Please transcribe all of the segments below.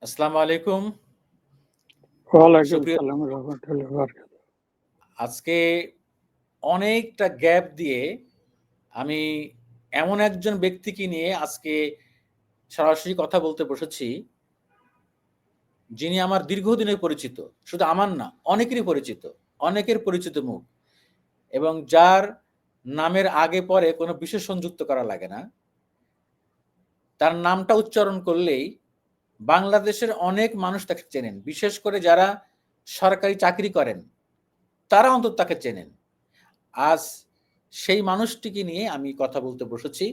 আসসালামু আলাইকুম। ওয়ালাইকুম সুপ্রিয়, সালাম রহমতুল্লাহ বারাকাতুহু। আজকে অনেকটা গ্যাপ দিয়ে আমি এমন একজন ব্যক্তিকে নিয়ে আজকে সরাসরি কথা বলতে বসেছি, যিনি আমার দীর্ঘদিনের পরিচিত। শুধু আমার না, অনেকেরই পরিচিত, অনেকের পরিচিত মুখ, এবং যার নামের আগে পরে কোনো বিশেষণ যুক্ত করা লাগে না। তার নামটা উচ্চারণ করলেই বাংলাদেশের অনেক মানুষ তাকে চেনেন, বিশেষ করে যারা সরকারি চাকরি করেন তারা অন্তত তাকে চেনেন। আজ সেই মানুষটিকে নিয়ে আমি কথা বলতে বসেছি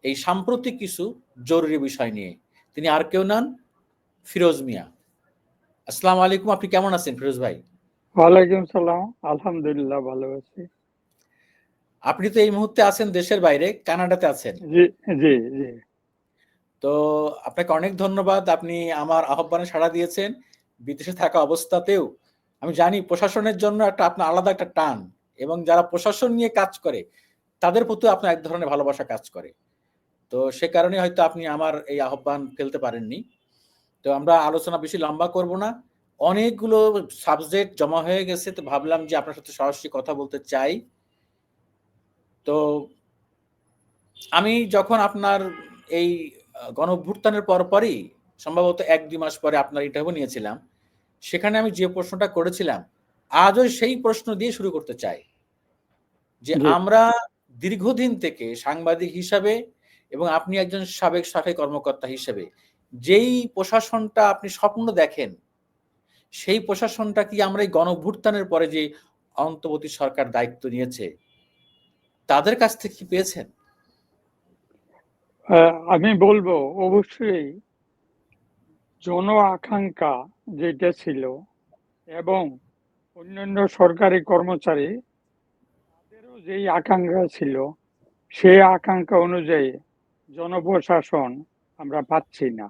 এই সাম্প্রতিক কিছু জরুরি বিষয় নিয়ে। তিনি আর কেউ নন, ফিরোজ মিয়া। আসসালামু আলাইকুম, আপনি কেমন আছেন ফিরোজ ভাই? ওয়ালাইকুম সালাম, আলহামদুলিল্লাহ ভালো আছি। আপনি তো এই মুহূর্তে আছেন দেশের বাইরে, কানাডাতে আছেন। জি জি জি। তো আপনাকে অনেক ধন্যবাদ, আপনি আমার আহ্বানে সাড়া দিয়েছেন। বিদেশে থাকা অবস্থাতেও আমি জানি প্রশাসনের জন্য আপনার আলাদা একটা টান, এবং যারা প্রশাসন নিয়ে কাজ করে তাদের প্রতি আপনার এক ধরনের ভালোবাসা কাজ করে। তো সে কারণে হয়তো আপনি আমার এই আহ্বান ফেলতে পারেননি। তো আমরা আলোচনা বেশি লম্বা করব না। অনেকগুলো সাবজেক্ট জমা হয়ে গেছে, তো ভাবলাম যে আপনার সাথে সরাসরি কথা বলতে চাই। তো আমি যখন আপনার এই গণঅভ্যুত্থানের পরপরই সম্ভবত ১-২ মাস পরে আপনার ইন্টারভিউ নিয়েছিলাম। সেখানে আমি যে প্রশ্নটা করেছিলাম, আজও সেই প্রশ্ন দিয়ে শুরু করতে চাই। যে জি আমরা দীর্ঘদিন থেকে সাংবাদিক হিসাবে এবং আপনি একজন সাবেক সরকারি কর্মকর্তা হিসেবে যেই প্রশাসনটা আপনি স্বপ্ন দেখেন, সেই প্রশাসনটা কি আমরা এই গণঅভ্যুত্থানের পরে যে অন্তর্বর্তী সরকার দায়িত্ব নিয়েছে তাদের কাছ থেকে কি পেয়েছেন? আমি বলবো অবশ্যই জন আকাঙ্ক্ষা যেটা ছিল এবং অন্যান্য সরকারি কর্মচারী তাদেরও যেই আকাঙ্ক্ষা ছিল সেই আকাঙ্ক্ষা অনুযায়ী জনপ্রশাসন আমরা পাচ্ছি না।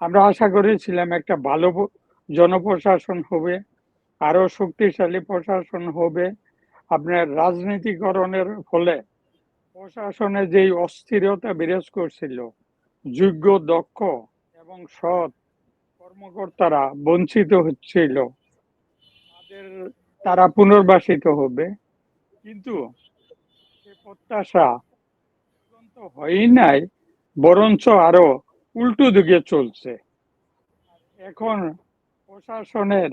আমরা আশা করেছিলাম একটা ভালো জনপ্রশাসন হবে, আরো শক্তিশালী প্রশাসন হবে। আপনার রাজনীতিকরণের ফলে প্রশাসনে যেই অস্থিরতা বিরাজ করছিল, যোগ্য, দক্ষ এবং সৎ কর্মকর্তারা বঞ্চিত হচ্ছিল, তাদের তারা পুনর্বাসিত হবে, কিন্তু সে প্রত্যাশা পূরণ তো হয়ই নাই, বরঞ্চ আরো উল্টো দিকে চলছে। এখন প্রশাসনের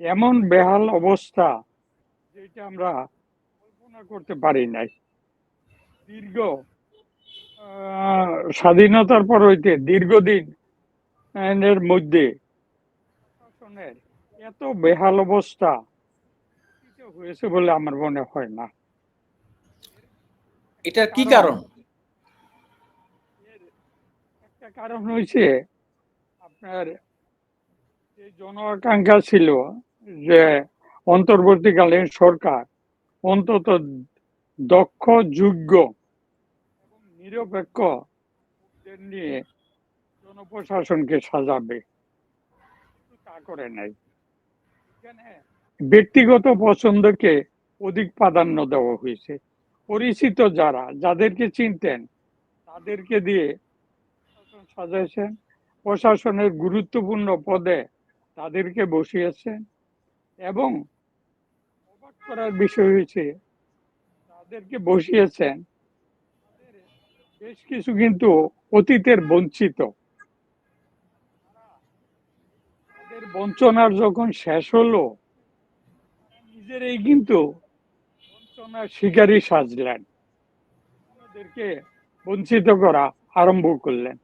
এমন বেহাল অবস্থা যেটা আমরা কল্পনা করতে পারি নাই। দীর্ঘ স্বাধীনতার পর হইতে দীর্ঘদিন এর মধ্যে প্রশাসনের এত বেহাল অবস্থা হয়েছে বলে আমার মনে হয় না। এটার কি কারণ কারণ? এর একটা কারণ হয়েছে আপনার যে জন আকাঙ্ক্ষা ছিল যে অন্তর্বর্তীকালীন সরকার অন্তত দক্ষ, যোগ্য এবং নিরপেক্ষ লোকদের নিয়ে জনপ্রশাসনকে সাজাবে, কিন্তু তা করে নাই। এখানে ব্যক্তিগত পছন্দকে অধিক প্রাধান্য দেওয়া হয়েছে। পরিচিত যারা, যাদেরকে চিনতেন, তাদেরকে দিয়ে প্রশাসন সাজাইছেন। প্রশাসনের গুরুত্বপূর্ণ পদে তাদেরকে বসিয়েছেন এবং অবাক করার বিষয় হয়েছে তাদেরকে বসিয়েছেন তাদের বেশ কিছু কিন্তু অতীতের বঞ্চিত। তাদের বঞ্চনার যখন শেষ হলো, তারা নিজেরাই কিন্তু বঞ্চনার শিকারী সাজলেন, অন্যদেরকে বঞ্চিত করা আরম্ভ করলেন,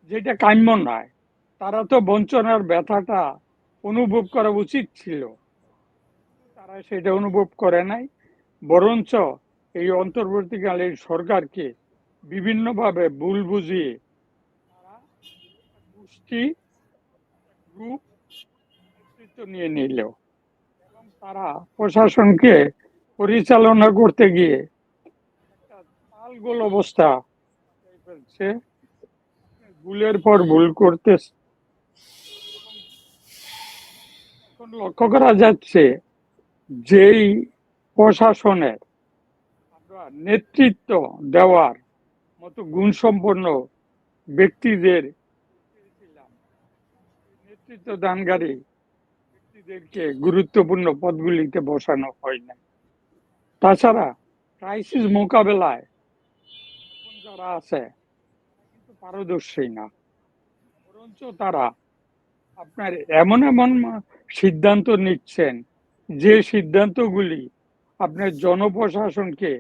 যেটা কাম্য নয়। তারা তো বঞ্চনার ব্যথাটা অনুভব করা উচিত ছিল, তারা সেটা অনুভব করে নাই, বরঞ্চ এই অন্তর্বর্তীকালীন সরকারকে বিভিন্নভাবে ভুল বুঝিয়ে তারা গোষ্ঠী, গ্রুপ নেতৃত্ব নিয়ে নিল এবং তারা প্রশাসনকে পরিচালনা করতে গিয়ে একটা তালগোল অবস্থা ফেলছে, ভুলের পর ভুল করতেছে। এখন লক্ষ্য করা যাচ্ছে যেই প্রশাসনের আমরা নেতৃত্ব দেওয়ার মতো গুণসম্পন্ন ব্যক্তিদের পেয়েছিলাম, নেতৃত্ব দানকারী ব্যক্তিদেরকে গুরুত্বপূর্ণ পদগুলিতে বসানো হয় না। তাছাড়া ক্রাইসিস মোকাবেলায় এখন যারা আছে কিন্তু পারদর্শী না, বরঞ্চ তারা আপনার এমন এমন সিদ্ধান্ত নিচ্ছেন যে সিদ্ধান্তগুলি আপনার জনপ্রশাসনকে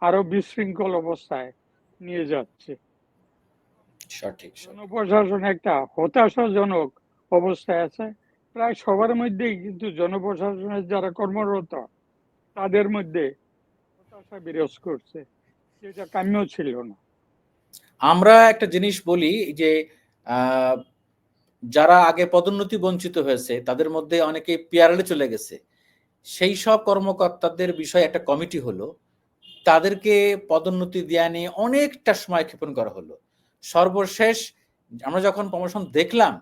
আরো বিশৃঙ্খল অবস্থায় নিয়ে যাচ্ছে। সঠিক। জনপ্রশাসন একটা হতাশাজনক অবস্থায় আছে। প্রায় সবার মধ্যেই কিন্তু জনপ্রশাসনের যারা কর্মরত তাদের মধ্যে হতাশা বিরাজ করছে, যেটা কাম্য ছিল না। আমরা একটা জিনিস বলি যে যারা আগে পদোন্নতি বঞ্চিত হয়েছে তাদের মধ্যে অনেকে পিআরএল এ চলে গেছে। সেই সব কর্মকর্তাদের বিষয়ে একটা কমিটি হলো। তাদেরকে পদোন্নতি দেয়া নিয়ে অনেকটা সময় ক্ষেপণ করা হলো। সর্বশেষ আমরা যখন প্রমোশন দেখলাম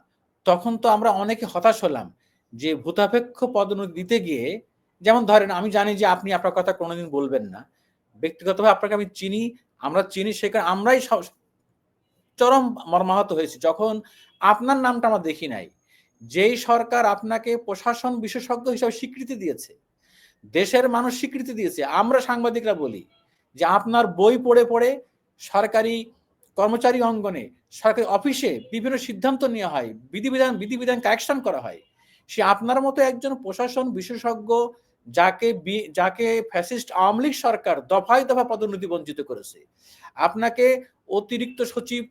তখন তো আমরা অনেকে হতাশ হলাম যে ভূতাপেক্ষ পদোন্নতি দিতে গিয়ে, যেমন ধরেন আমি জানি যে আপনি আপনার কথা কোনোদিন বলবেন না। ব্যক্তিগতভাবে আপনাকে আমি চিনি, আমরা চিনি, সেখানে আমরাই চরম মর্মাহত হয়েছি যখন আপনার নামটা আমরা দেখি নাই। যেই সরকার আপনাকে প্রশাসন বিশেষজ্ঞ হিসেবে স্বীকৃতি দিয়েছে, দেশের মানুষ স্বীকৃতি দিয়েছে, আমরা সাংবাদিকরা বলি যে আপনার বই পড়ে পড়ে সরকারি কর্মচারী অঙ্গনে, সরকারি অফিসে বিভিন্ন সিদ্ধান্ত নেওয়া হয়, বিধিবিধান কারেকশন করা হয়। সে আপনার মতো একজন প্রশাসন বিশেষজ্ঞ যাকে ফ্যাসিস্ট আওয়ামী লীগ সরকার দফায় দফা পদোন্নতি বঞ্চিত করেছে, আপনাকে অতিরিক্ত সচিব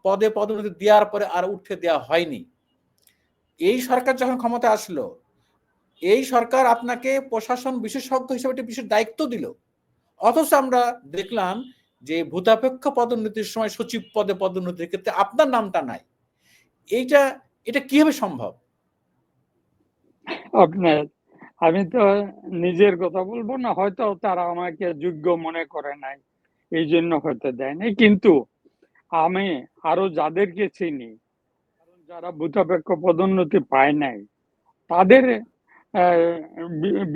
পদে পদোন্নতি দেওয়ার পরে আর উঠতে দেওয়া হয়নি। এই সরকার যখন ক্ষমতা আসলো, এই সরকার আপনাকে প্রশাসন বিশেষজ্ঞ হিসেবে একটা বিশেষ দায়িত্ব দিল, অথচ আমরা দেখলাম যে ভূতাপেক্ষ পদোন্নতির সময় সচিব পদে পদোন্নতির ক্ষেত্রে আপনার নামটা নাই। এটা কিভাবে সম্ভব? আপনার আমি তো নিজের কথা বলবো না, হয়তো তারা আমাকে যোগ্য মনে করে নাই, এই জন্য হয়তো দেয় নাই। কিন্তু আমি আরো যাদেরকে চিনি, যারা ভূতাপেক্ষ পদোন্নতি পায় নাই, তাদের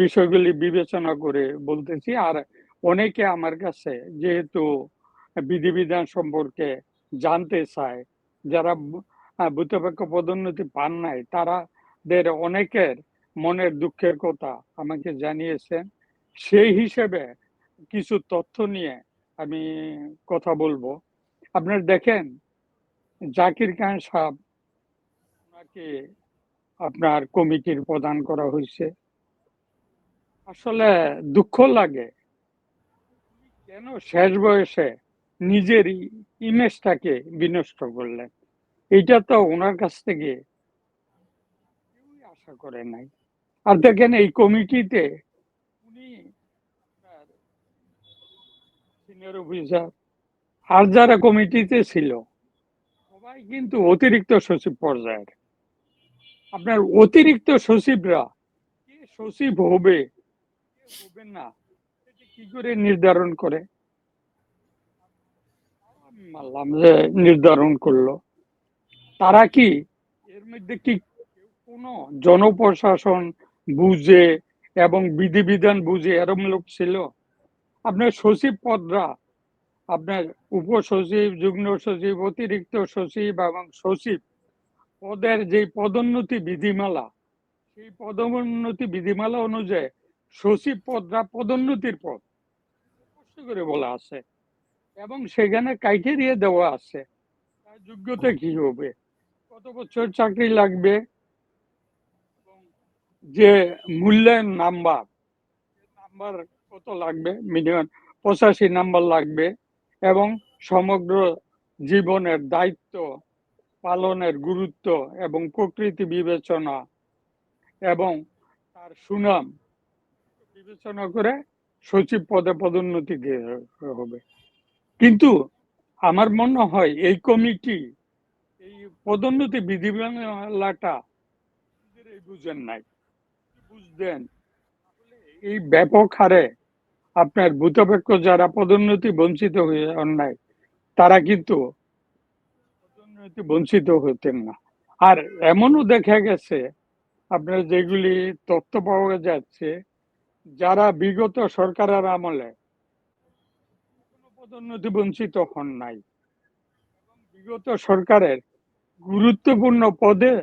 বিষয়গুলি বিবেচনা করে বলতেছি। আর অনেকে আমার কাছে যেহেতু বিধিবিধান সম্পর্কে জানতে চায়, যারা ভূতাপেক্ষ পদোন্নতি পান নাই, তাদের অনেকের মনের দুঃখের কথা আমাকে জানিয়েছেন। সেই হিসেবে কিছু তথ্য নিয়ে আমি কথা বলবো। আপনার দেখেন, জাকির খান সাহেব, ওনাকে আপনার কমিটির প্রদান করা হয়েছে। আসলে দুঃখ লাগে, কেন শেষ বয়সে নিজের ইমেজটাকে বিনষ্ট করলেন। এইটা তো ওনার কাছ থেকে কেউই আশা করে নাই। আর দেখেন, এই কমিটিতে উনি সিনিয়র অফিসার, আর যারা কমিটিতে ছিল সবাই কিন্তু অতিরিক্ত সচিব পর্যায়ের। আপনার অতিরিক্ত সচিবরা কে সচিব হবে কে হবে না, এটা কি করে নির্ধারণ করে? আমি মানলাম যে নির্ধারণ করলো। তারা কি এর মধ্যে কি কোনো জনপ্রশাসন বুঝে এবং বিধিবিধান বুঝে এরকম লোক ছিল? আপনার সচিব পদরা, আপনার উপসচিব, যুগ্ম সচিব, অতিরিক্ত সচিব এবং সচিব পদের যে পদোন্নতি বিধিমালা, সেই পদোন্নতি বিধিমালা অনুযায়ী সচিব পদরা পদোন্নতির পদ, স্পষ্ট করে বলা আছে এবং সেখানে ক্রাইটেরিয়া দেওয়া আছে তার যোগ্যতা কি হবে, কত বছর চাকরি লাগবে, যে মূল্যায়ন নাম্বার কত লাগবে, মিনিমাম 85 নাম্বার লাগবে, এবং সমগ্র জীবনের দায়িত্ব পালনের গুরুত্ব এবং প্রকৃতি বিবেচনা এবং তার সুনাম বিবেচনা করে সচিব পদে পদোন্নতি দিয়ে হবে। কিন্তু আমার মনে হয় এই কমিটি এই পদোন্নতি বিধিমালাটা বুঝেন নাই। বুঝতেন এই ব্যাপক হারে আপনার ভূতাপেক্ষ যারা পদোন্নতি বঞ্চিত হয়ে অন্যায়, তারা কিন্তু পদোন্নতি বঞ্চিত হতেন না। আর এমনও দেখা গেছে, আপনার যেগুলি তথ্য পাওয়া যাচ্ছে, যারা বিগত সরকারের আমলে পদোন্নতি বঞ্চিত হন নাই, বিগত সরকারের গুরুত্বপূর্ণ পদে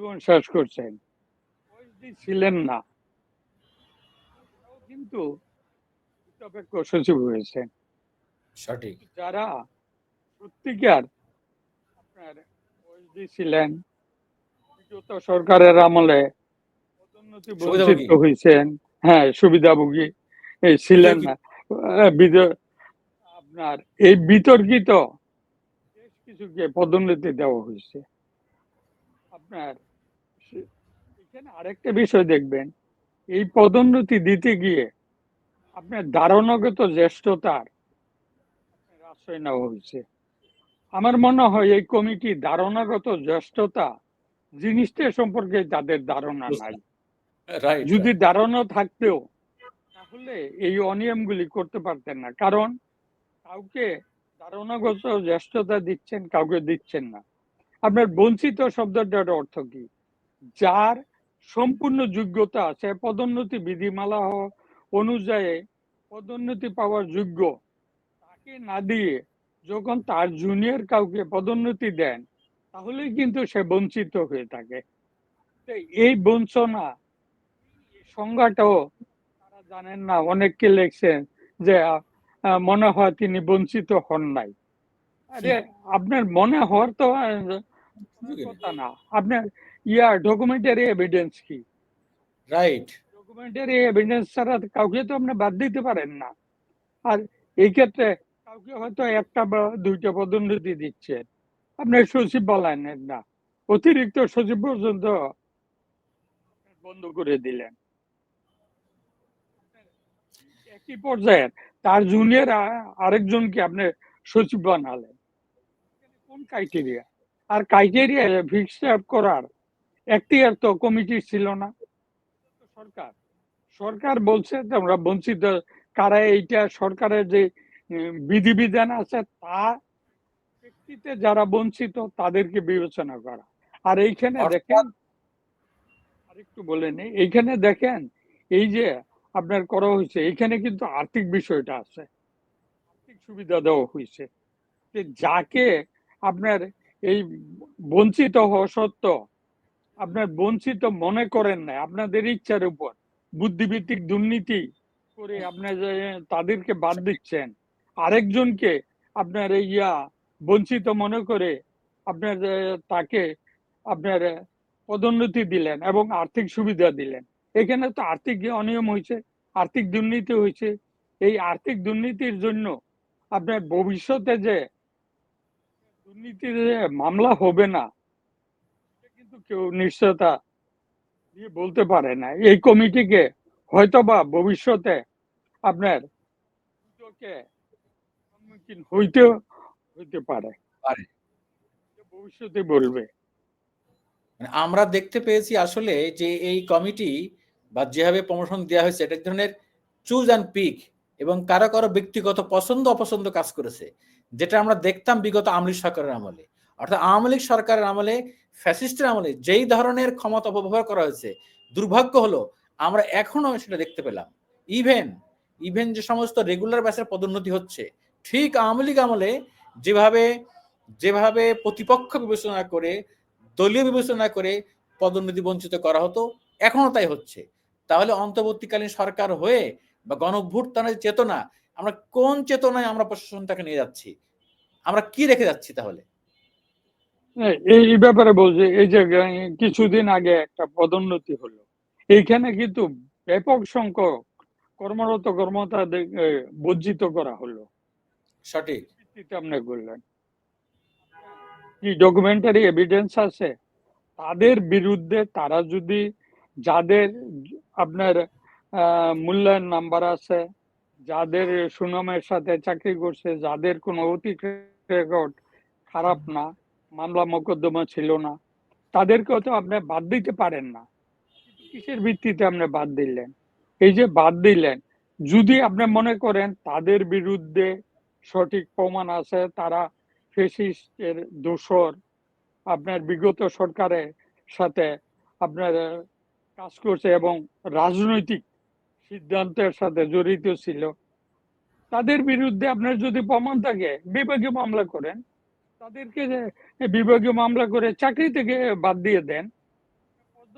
জীবন শেষ করছেন, ওএসডি ছিলেন না, কিন্তু নিরপেক্ষ সচিব হয়েছেন। সঠিক। যারা সত্যিকার আপনার ওএসডি ছিলেন, বিগত সরকারের আমলে পদোন্নতি বঞ্চিত সুবিধাভোগী। হয়েছেন, হ্যাঁ সুবিধাভোগী ছিলেন বিতর্কিত। না, আপনার এই বিতর্কিত বেশ কিছুকে পদোন্নতি দেওয়া হয়েছে। আপনার এখানে আরেকটা বিষয় দেখবেন, এই পদোন্নতি দিতে গিয়ে আপনার ধারণাগত জ্যেষ্ঠতার আশ্রয় নেওয়া হয়েছে। আমার মনে হয় এই কমিটি ধারণাগত জ্যেষ্ঠতা জিনিসটা সম্পর্কে তাদের ধারণা নাই। রাইট, যদি রাইট। ধারণা থাকতেও তাহলে এই অনিয়মগুলি করতে পারতেন না, কারণ কাউকে ধারণাগত জ্যেষ্ঠতা দিচ্ছেন, কাউকে দিচ্ছেন না। আপনার বঞ্চিত শব্দটার অর্থ কি? যার সম্পূর্ণ যোগ্যতা আছে, পদোন্নতি বিধিমালা অনুযায়ী পদোন্নতি পাওয়ার যোগ্য, তাকে না দিয়ে যখন তার জুনিয়র কাউকে পদোন্নতি দেন, তাহলেই কিন্তু সে বঞ্চিত হয়ে থাকে। এই বঞ্চনা সংজ্ঞাটাও তারা জানেন না। অনেককে লিখছেন যে মনে হয় তিনি বঞ্চিত হন নাই। আরে আপনার মনে হওয়ার তো কথা না, আপনার ডকুমেন্টারি এভিডেন্স কি? রাইট। ডকুমেন্টারি এভিডেন্স ছাড়া কাউকে তো আপনি বাদ দিতে পারেন না। আর এই ক্ষেত্রে কাউকে হয়তো একটা বা দুইটা পদোন্নতি দিচ্ছে, আপনার সচিব বলেন না, অতিরিক্ত সচিব পর্যন্ত বন্ধ করে দিলেন। একই পর্যায়ে তার জুনিয়র আরেকজনকে আপনি সচিব বানালেন, কোন ক্রাইটেরিয়া? আর ক্রাইটেরিয়া ফিক্স করার এখতিয়ার তো কমিটির ছিল না, সরকার। সরকার বলছে তোমরা বঞ্চিত কারা, এইটা সরকারের যে বিধিবিধান আছে তা ব্যক্তিতে যারা বঞ্চিত তাদেরকে বিবেচনা করা। আর এইখানে দেখেন, আরেকটু বলে নেই, এইখানে দেখেন এই যে আপনার করা হয়েছে, এইখানে কিন্তু আর্থিক বিষয়টা আছে, আর্থিক সুবিধা দেওয়া হয়েছে। যে যাকে আপনার এই বঞ্চিত হওয়া সত্ত্বেও আপনার বঞ্চিত মনে করেন না, আপনাদের ইচ্ছার উপর বুদ্ধিভিত্তিক দুর্নীতি করে আপনার তাদেরকে বাদ দিচ্ছেন, আরেকজনকে আপনার বঞ্চিত মনে করে আপনার তাকে আপনার পদোন্নতি দিলেন এবং আর্থিক সুবিধা দিলেন। এখানে তো আর্থিক অনিয়ম হয়েছে, আর্থিক দুর্নীতি হয়েছে। এই আর্থিক দুর্নীতির জন্য আপনার ভবিষ্যতে যে দুর্নীতির মামলা হবে না, কিন্তু কেউ নিশ্চয়তা দিয়ে বলতে পারে না। এই কমিটিকে হয়তোবা ভবিষ্যতে আপনার সম্মুখীন হইতে পারে, ভবিষ্যতে বলবে। আমরা দেখতে পেয়েছি আসলে যে এই কমিটি বা যেভাবে প্রমোশন দেওয়া হয়েছে এটা এক ধরনের চুজ অ্যান্ড পিক এবং কারো কারো ব্যক্তিগত পছন্দ অপছন্দ কাজ করেছে, যেটা আমরা দেখতাম বিগত আওয়ামী লীগ সরকারের আমলে। অর্থাৎ আওয়ামী লীগ সরকারের আমলে, ফ্যাসিস্টের আমলে যেই ধরনের ক্ষমতা অপব্যবহার করা হয়েছে, দুর্ভাগ্য হলো আমরা এখনো সেটা দেখতে পেলাম। ইভেন যে সমস্ত রেগুলার ব্যাচের পদোন্নতি হচ্ছে, ঠিক আওয়ামী লীগ আমলে যেভাবে যেভাবে প্রতিপক্ষ বিবেচনা করে, দলীয় বিবেচনা করে পদোন্নতি বঞ্চিত করা হতো, এখনো তাই হচ্ছে। তাহলে অন্তর্বর্তীকালীন সরকার হয়ে বা গণঅভ্যুত্থানের চেতনা, আমরা কোন চেতনায় আমরা প্রশাসনটাকে নিয়ে যাচ্ছি, আমরা কি রেখে যাচ্ছি তাহলে? এই ব্যাপারে বলছে, এই যে কিছুদিন আগে একটা পদোন্নতি হলো, এইখানে কিন্তু ব্যাপক সংখ্যক কর্মরত কর্মকর্তা বঞ্চিত করা হলো। সঠিক। আপনি বললেন কি ডকুমেন্টারি এভিডেন্স আছে তাদের বিরুদ্ধে? তারা যদি, যাদের আপনার মূল্যায়ন নাম্বার আছে, যাদের সুনামের সাথে চাকরি করছে, যাদের কোনো অতীত রেকর্ড খারাপ না, মামলা মোকদ্দমা ছিল না, তাদেরকেও তো আপনি বাদ দিতে পারেন না। কিসের ভিত্তিতে আপনি বাদ দিলেন? এই যে বাদ দিলেন, যদি আপনি মনে করেন তাদের বিরুদ্ধে সঠিক প্রমাণ আছে, তারা ফ্যাসিস্টের দোসর, আপনার বিগত সরকারের সাথে আপনার কাজ করছে এবং রাজনৈতিক সিদ্ধান্তের সাথে জড়িত ছিল, তাদের বিরুদ্ধে আপনার যদি প্রমাণ থাকে বিভাগীয় মামলা করেন, তাদেরকে বিভাগীয় মামলা করে চাকরি থেকে বাদ দিয়ে দেন।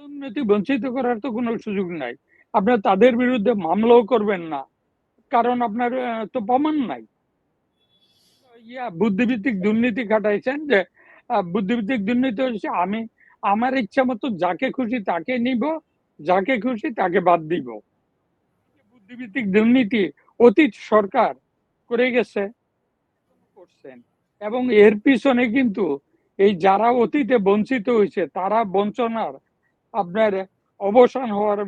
পদোন্নতি বঞ্চিত করার তো কোনো সুযোগ নাই। আপনার তাদের বিরুদ্ধে মামলাও করবেন না, কারণ আপনার তো প্রমাণ নাই। বুদ্ধিভিত্তিক দুর্নীতি খাটাইছেন, যে বুদ্ধিভিত্তিক দুর্নীতি হচ্ছে আমি আমার ইচ্ছা মতো যাকে খুশি তাকে নিব, যাকে খুশি তাকে বাদ দিব। বুদ্ধিভিত্তিক দুর্নীতি অতীত সরকার করে গেছে, করছেন, এবং এর পিছনে কিন্তু এই যারা অতীতে বঞ্চিত হয়েছে তারা বঞ্চনার আপনার অবসান হওয়ার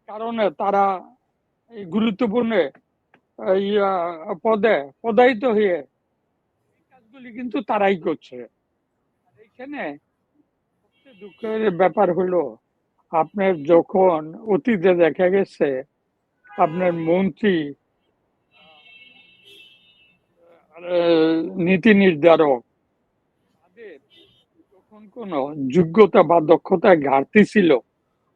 কারণে তারা এই গুরুত্বপূর্ণ পদে পদায়িত হয়ে এই কাজগুলি কিন্তু তারাই করছে। এখানে সবচেয়ে দুঃখের ব্যাপার হলো আপনার যখন অতীতে দেখা গেছে আপনার মন্ত্রী, নীতি নির্ধারক, তাদের যখন কোনো যোগ্যতা বা দক্ষতায় ঘাটতি ছিল,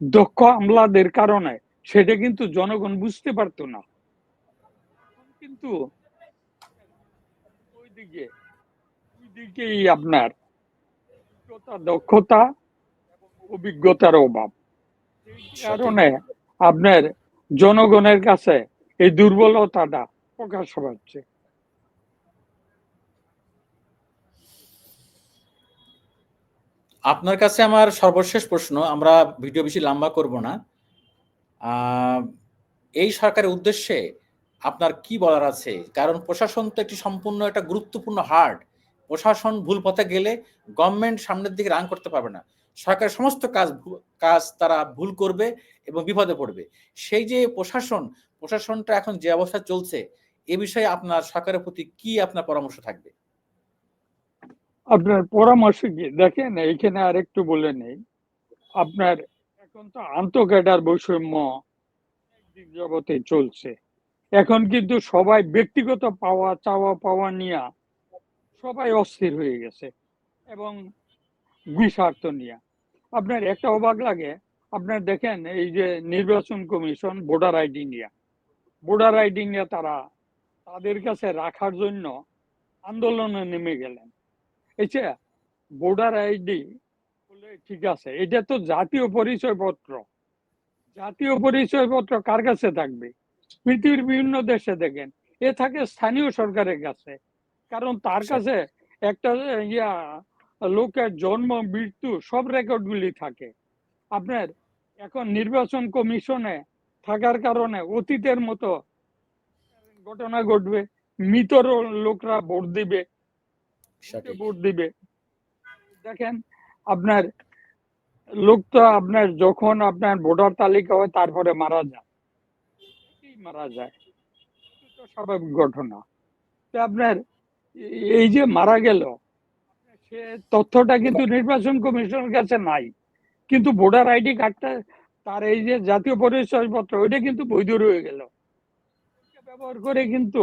দক্ষ আমলাদের কারণে সেটা কিন্তু জনগণ বুঝতে পারতো না। কিন্তু ওই দিকেই আপনার দক্ষতা এবং অভিজ্ঞতার অভাব, এই কারণে আপনার জনগণের কাছে এই দুর্বলতাটা প্রকাশ পাচ্ছে। আপনার কাছে আমার সর্বশেষ প্রশ্ন, আমরা ভিডিও বেশি লম্বা করব না। এই সরকারের উদ্দেশ্যে আপনার কি বলার আছে? কারণ প্রশাসন তো একটি সম্পূর্ণ একটা গুরুত্বপূর্ণ হার্ট। প্রশাসন ভুল পথে গেলে গভর্নমেন্ট সামনের দিকে রান করতে পারবে না। সরকারের সমস্ত কাজ তারা ভুল করবে এবং বিপদে পড়বে। সেই যে প্রশাসনটা এখন যে অবস্থা চলছে, এ বিষয়ে আপনার সরকারের প্রতি কি আপনার পরামর্শ থাকবে? আপনার পরামর্শ কি, দেখেন এইখানে আরেকটু বলে নেই, আপনার এখন তো আন্তঃক্যাডার বৈষম্য একদিক জগতে চলছে। এখন কিন্তু সবাই ব্যক্তিগত চাওয়া পাওয়া নিয়ে সবাই অস্থির হয়ে গেছে, এবং স্বার্থ নিয়ে। আপনার একটা অবাক লাগে, আপনার দেখেন এই যে নির্বাচন কমিশন ভোটার আইডি নিয়ে তারা তাদের কাছে রাখার জন্য আন্দোলনে নেমে গেলেন। এই যে ভোটার আইডি বলে, ঠিক আছে, এটা তো জাতীয় পরিচয়পত্র কার কাছে থাকবে? পৃথিবীর বিভিন্ন দেশে দেখেন এ থাকে স্থানীয় সরকারের কাছে, কারণ তার কাছে একটা লোকের জন্ম মৃত্যু সব রেকর্ড গুলি থাকে। আপনার এখন নির্বাচন কমিশনে থাকার কারণে অতীতের মতো ঘটনা ঘটবে, মৃত লোকরা ভোট দিবে। দেখেন আপনার লোক তো আপনার যখন আপনার ভোটার তালিকা হয় তারপরে মারা যায়, তো স্বাভাবিক ঘটনা। তো আপনার এই যে মারা গেল, সে তথ্যটা কিন্তু নির্বাচন কমিশনের কাছে নাই, কিন্তু ভোটার আইডি কার্ডটা, তার এই যে জাতীয় পরিচয়পত্র, ওইটা কিন্তু বৈধ রয়ে গেল। ব্যবহার করে কিন্তু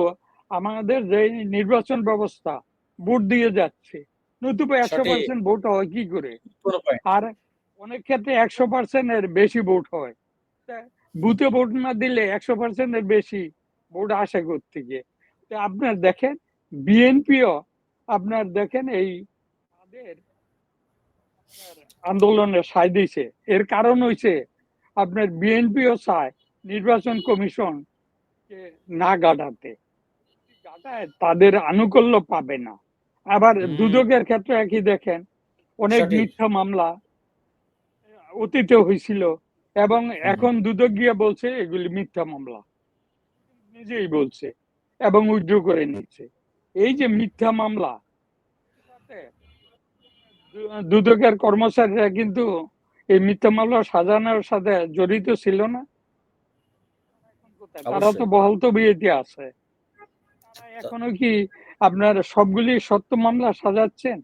আমাদের যে নির্বাচন ব্যবস্থা ভোট দিয়ে যাচ্ছে, নতুবা 100% ভোট হয় কি করে? আর অনেক ক্ষেত্রে 100% এর বেশি ভোট হয়। বুথে ভোট না দিলে 100% এর বেশি ভোট আসে কোত্থেকে? আপনার দেখেন বিএনপিও আপনার দেখেন এই তাদের আন্দোলনে সায় দিয়েছে। এর কারণ হইছে আপনার বিএনপিও চায় নির্বাচন কমিশন না গাটাতে, গাটায় তাদের আনুকূল্য পাবে না। আবার দুদকের ক্ষেত্রে একই, দেখেন অনেক মিথ্যা মামলা অতীতে হয়েছিল, এবং এখন দুদক গিয়ে বলছে এগুলি মিথ্যা মামলা, নিজেই বলছে এবং উইথড্র করে নিচ্ছে। এই যে মিথ্যা মামলা, দুদকের কর্মচারীরা কিন্তু এই মিথ্যা মামলা সাজানোর সাথে জড়িত ছিল না। তারা তো বহাল তবিয়তে আছে। তারা এখনো কি আপনার সবগুলি সত্য মামলা সাজাচ্ছেন?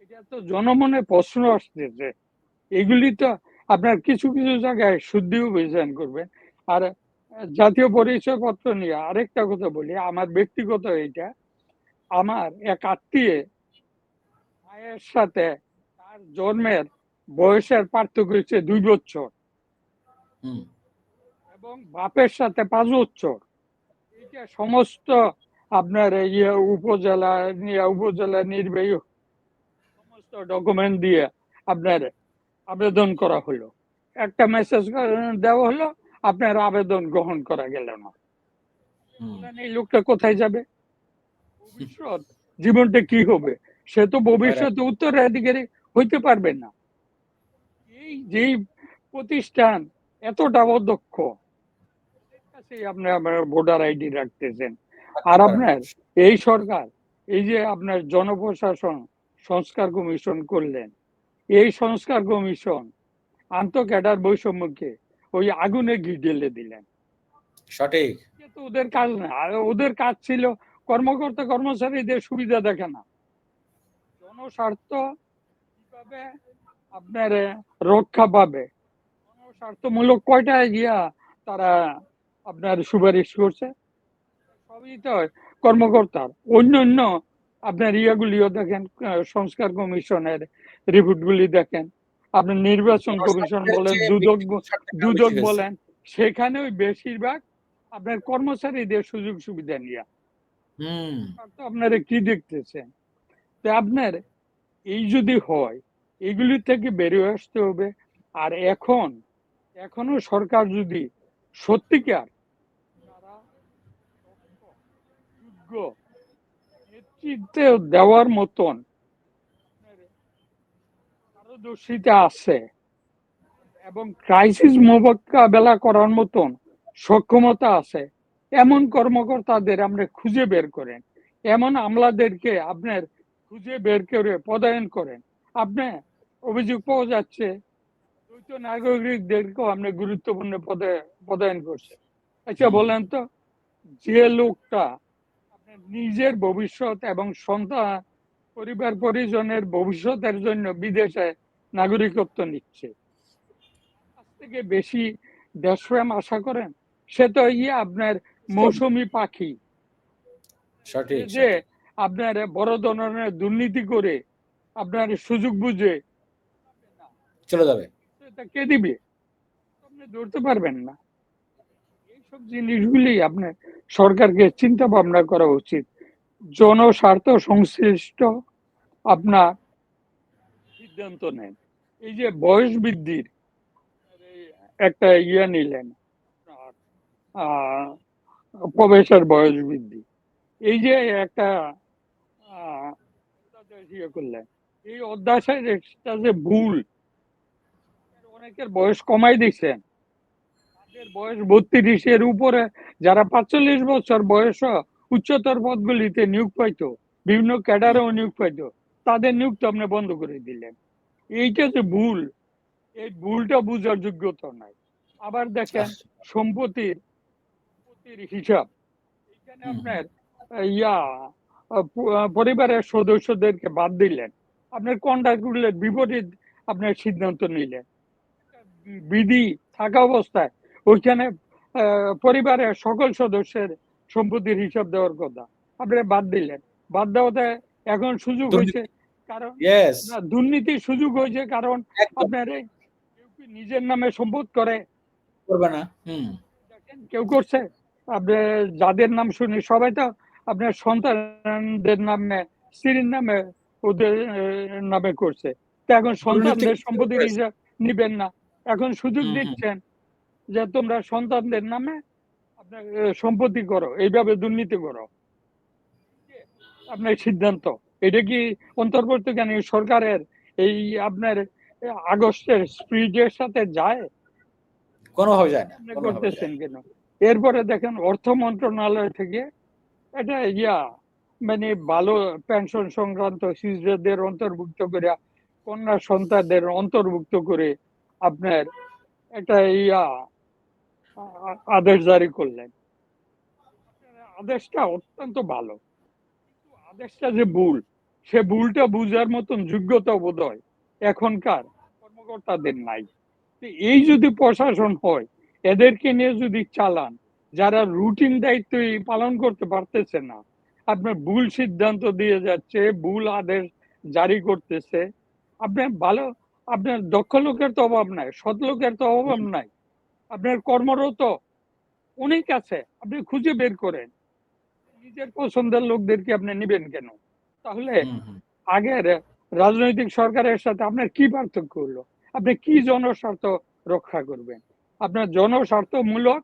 এটা তো জনমনে প্রশ্ন আসতেছে। এগুলি তো আপনার কিছু জায়গায় শুদ্ধি অভিযান করবেন। আর জাতীয় পরিচয়পত্র নিয়ে আরেকটা কথা বলি, আমার ব্যক্তিগত এইটা, আমার এক আত্মীয় মায়ের সাথে তার জন্মের বয়সের পার্থক্য হচ্ছে 2 বছর, এবং বাপের সাথে 5 বছর। এইটা সমস্ত আপনার উপজেলা নির্বাহী সমস্ত ডকুমেন্ট দিয়ে আপনার আবেদন করা হলো, একটা মেসেজ দেওয়া হলো, আপনার আবেদন গ্রহণ করা গেল না। বলেন এই লোকটা কোথায় যাবে? ভবিষ্যৎ জীবনটা কি হবে? সে তো ভবিষ্যতে উত্তরাধিকারী হইতে পারবে না। এই যে প্রতিষ্ঠান এতটা অদক্ষ, আপনার ভোটার আইডি রাখতেছেন, আর আপনার এই সরকার এই যে আপনার জনপ্রশাসন সংস্কার কমিশন করলেন, এই সংস্কার কমিশন আন্তঃক্যাডার বৈষম্যকে ওই আগুনে ঘি ঢেলে দিলেন। সঠিক। তো ওদের কাজ না, ওদের কাজ ছিল কর্মকর্তা কর্মচারীদের সুবিধা দেখে না, জনস্বার্থ কিভাবে আপনার রক্ষা পাবে, জনস্বার্থমূলক কয়টা গিয়া তারা আপনার সুপারিশ করছে, সবই তো কর্মকর্তার। অন্যান্য আপনার ইয়াগুলিও দেখেন, সংস্কার কমিশনের রিপোর্টগুলি দেখেন, আপনার নির্বাচন কমিশন বলেন, দুদক বলেন, সেখানে ওই বেশিরভাগ আপনার কর্মচারীদের সুযোগ সুবিধা নিয়ে আপনারা কি দেখতেছেন? তো আপনার এই যদি হয়, এগুলি থেকে বেরিয়ে আসতে হবে। আর এখনো সরকার যদি সত্যিকার তারা যোগ্য নেতৃত্বে দেওয়ার মতন পারদর্শিতা আছে এবং ক্রাইসিস মোকাবেলা করার মতন সক্ষমতা আছে, এমন কর্মকর্তাদের আমরা খুঁজে বের করেন, এমন আমলাদেরকে আপনার খুঁজে বের করে পদায়ন করেন। আপনার অভিযোগ পাওয়া যাচ্ছে দ্বৈত নাগরিকদেরকেও আপনি গুরুত্বপূর্ণ পদে পদায়ন করছে। আচ্ছা বলেন তো, যে লোকটা আপনার নিজের ভবিষ্যৎ এবং সন্তান পরিবার পরিজনের ভবিষ্যতের জন্য বিদেশে নাগরিকত্ব নিচ্ছে, থেকে বেশি দেশপ্রেম আশা করেন? সে তো আপনার মৌসুমী পাখি, যে আপনার বড় ধরনের দুর্নীতি করে আপনার সুযোগ বুঝে চলে যাবে, কে দিবে? আপনি ধরতে পারবেন না। এইসব জিনিসগুলি আপনার সরকারকে চিন্তা ভাবনা করা উচিত, জনস্বার্থ সংশ্লিষ্ট আপনার সিদ্ধান্ত নেন। এই যে বয়স বৃদ্ধির একটা নিলেন, প্রবেশের বয়স বৃদ্ধি, এই যে একটা করলেন, এই অধ্যায় যে ভুল, অনেকের বয়স কমাই দিচ্ছেন, তাদের বয়স 32-এর উপরে, যারা 45 বছর বয়স উচ্চতর পদগুলিতে নিয়োগ পাইতো, বিভিন্ন ক্যাডারেও নিয়োগ পাইতো, তাদের নিয়োগ আপনি বন্ধ করে দিলেন। এইটা যে ভুল, এই ভুলটা বুঝার যোগ্যতা নাই। আবার দেখেন সম্পত্তির হিসাব, এখানে আপনার পরিবারের সদস্যদেরকে বাদ দিলেন, আপনার কন্ট্রাক্টগুলোর বিপরীত আপনার সিদ্ধান্ত নিলেন। বিধি থাকা অবস্থায় ওইখানে পরিবারের সকল সদস্যের সম্পত্তির হিসাব দেওয়ার কথা আপনি বাদ দিলেন। বাদ দেওয়াতে এখন সুযোগ হয়েছে, কারণ দুর্নীতির সুযোগ হয়েছে, কারণ আপনার নিজের নামে সম্পদ করবে না, দেখেন কেউ করছে, আপনার যাদের নাম শুনি সবাই তো আপনার সন্তানদের নামে, স্ত্রীর নামে, ওদের নামে করছে। তো এখন সন্তানদের সম্পত্তির হিসাব নিবেন না, এখন সুযোগ দিচ্ছেন যে তোমরা সন্তানদের নামে আপনার সম্পত্তি করো, এইভাবে দুর্নীতি করো। আপনার সিদ্ধান্ত এটা কি অন্তর্বর্তীকালীন সরকারের এই আপনার আগস্টের স্পিরিটের সাথে যায়? কোনোভাবে যায় না। করতেছেন কেন? এরপরে দেখেন অর্থ মন্ত্রণালয় থেকে এটা মানে ভালো পেনশন সংক্রান্ত শিশুদের অন্তর্ভুক্ত করে, কন্যা সন্তানদের অন্তর্ভুক্ত করে আপনার একটা আদেশ জারি করলেন। আদেশটা অত্যন্ত ভালো, আদেশটা যে ভুল, সে ভুলটা বুঝার মতন যোগ্যতা বোধহয় এখনকার কর্মকর্তাদের নাই। এই যদি প্রশাসন হয়, এদেরকে নিয়ে যদি চালান, যারা রুটিন দায়িত্ব পালন করতে পারতেছে না, আপনার ভুল সিদ্ধান্ত দিয়ে যাচ্ছে, ভুল আদেশ জারি করতেছে, আপনার ভালো, আপনার দক্ষ লোকের তো অভাব নাই, সৎ লোকের তো অভাব নাই, আপনার কর্মরত অনেক আছে, আপনি খুঁজে বের করেন। নিজের পছন্দের লোকদেরকে আপনি নিবেন কেন? তাহলে আগের রাজনৈতিক সরকারের সাথে আপনার কি পার্থক্য হলো? আপনি কি জনস্বার্থ রক্ষা করবেন? আপনার জনস্বার্থমূলক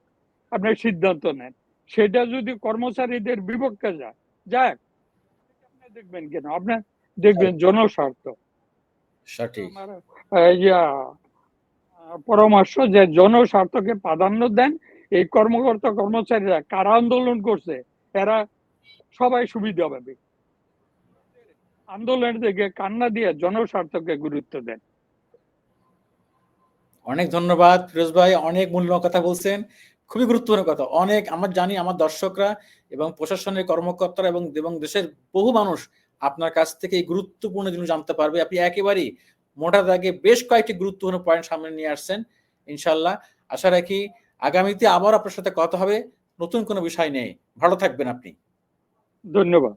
আপনার সিদ্ধান্ত নেন। সেটা যদি কর্মচারীদের বিপক্ষে যাক, আপনি দেখবেন কেন? আপনার দেখবেন জনস্বার্থ। সঠিক। আমার পরামর্শ যে জনস্বার্থকে প্রাধান্য দেন। এই কর্মকর্তা কর্মচারীরা কারা আন্দোলন করছে, এরা সবাই সুবিধা পাবে। আন্দোলনের দিকে কান্না দিয়ে জনস্বার্থকে গুরুত্ব দেন। অনেক ধন্যবাদ ফিরোজ ভাই, অনেক মূল্যবান কথা বলছেন, খুবই গুরুত্বপূর্ণ কথা। অনেক আমার জানি আমার দর্শকরা এবং প্রশাসনের কর্মকর্তারা এবং দেশের বহু মানুষ আপনার কাছ থেকে এই গুরুত্বপূর্ণ জিনিস জানতে পারবে। আপনি একেবারেই মোটা দাগে বেশ কয়েকটি গুরুত্বপূর্ণ পয়েন্ট সামনে নিয়ে আসছেন। ইনশাল্লাহ আশা রাখি আগামীতে আবার আপনার সাথে কথা হবে নতুন কোনো বিষয় নিয়ে। ভালো থাকবেন আপনি। ধন্যবাদ।